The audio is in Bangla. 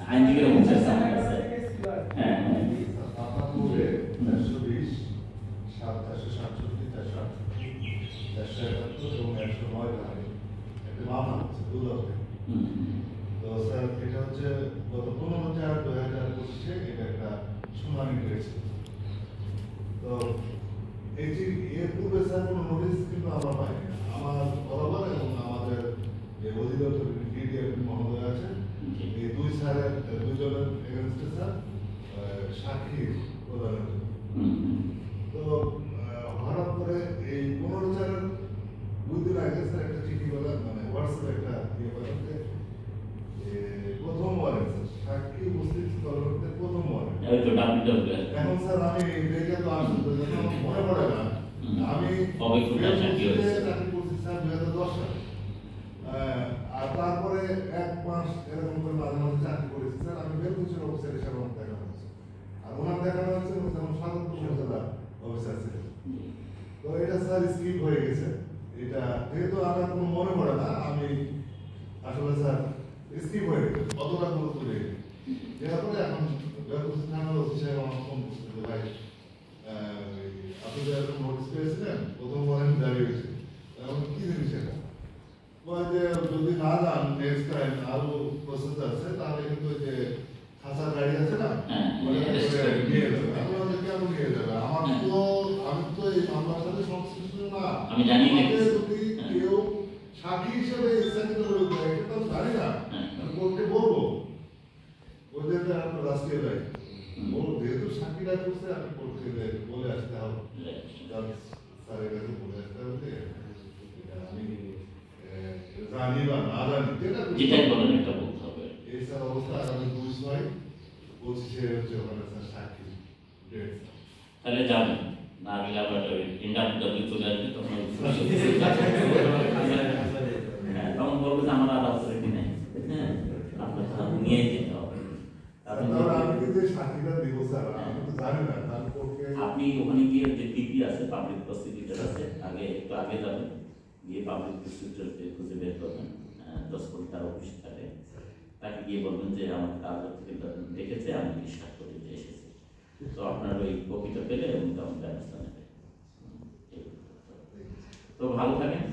আইনজীবীরা বলছে আমার কাছে। হ্যাঁ হ্যাঁ 420, 467, 471 এবং 109 ধারায় একটা মামলা হচ্ছে দুদকে। তো স্যার এটা হচ্ছে গত 15/4/2025 এটা একটা শুনানি হয়েছে। তো এই যে এর পূর্বে স্যার কোনো নোটিশ কিন্তু আমরা পাইনি। আমার বরাবর এবং আমাদের যে অধিদপ্তর ডিডিএম মহোদয় আছেন এই দুজনের এগেনস্টে স্যার সাক্ষী প্রদানের জন্য। তো হঠাৎ করে এই 15/4 2 দিন আগে স্যার একটা চিঠি বলা মানে হোয়াটসঅ্যাপে একটা ইয়ে বলেন যে প্রথম ওয়ারেন্ট সাক্ষী উপস্থিত তদন্তে প্রথম ওয়ারেন্ট। এখন স্যার আমি দেখে তো আসলে মনে পড়ে না আমি চাকরি করছি স্যার 2010 সালে। আর তারপরে 1 মাস এরকম করে মাঝে মাঝে চাকরি করেছি স্যার। আমি বেলকুচির অফিসার হিসাবে আমার দেখানো হয়েছে। আর ওনার দেখানো হয়েছে যেমন ৭৭ উপজেলা অফিসার ছিলেন। তো এটা স্যার স্কিপ হয়ে গেছে। এটা যেহেতু আমার কোনো মনে পড়ে না আমি আসলে স্যার স্কিপ হয়ে গেছে কতটা গুরুত্ব দিই। তারপরে এখন বেলকুচি থানার অফিসার আমার ফোন করছে ভাই আপনি যে এরকম নোটিস পেয়েছিলেন প্রথম ওয়ারেন্ট জারি হয়েছে। এখন কি জিনিস এটা যে যদি না যান নেক্সট টাইম আরো প্রসেস আছে তাহলে কিন্তু যে খাসা গাড়ি আছে না নিয়ে যাবে। আপনাদের কেন নিয়ে যাবে? আমি তো এই মামলার সাথে সংশ্লিষ্ট না। আমি জানি না যদি কেউ সাক্ষী হিসেবে ইচ্ছাকৃত রূপ দেয় এটা তো জানি না। আমি কোর্টকে বলবো ওদের আপনার রাষ্ট্রীয় দায়িত্ব বলবো যেহেতু সাক্ষীরা করছে আপনি কোর্টকে বলে আসতে হবে স্যারের কাছে বলে আসতে হবে আমি জানি বা না জানি যেটাই বলেন এটা বলতে হবে। এই স্যার অবস্থা আগামী 2/6 হচ্ছে ওখানে স্যার সাক্ষী ডেট। তাহলে যাবেন না গেলে আবার ইন্টারভিউ চলে আসবে তখন তখন বলবে যে আমার আর অথরিটি নেই। হ্যাঁ আপনার নিয়ে যেতে হবে। আপনি ওখানে গিয়ে যে পিপি আছে পাবলিক প্রসিকিউটর আছে আগে একটু আগে যাবেন গিয়ে পাবলিক প্রসিকিউটরকে খুঁজে বের করবেন 10 কোটি তার অফিস থাকে তাকে গিয়ে বলবেন যে আমার কাগজ থেকে দেখেছে আমি বিশ্বাস করি যে এসেছে। তো আপনার ওই কপিটা পেলে উনি তখন ব্যবস্থা নেবে। তো ভালো থাকেন।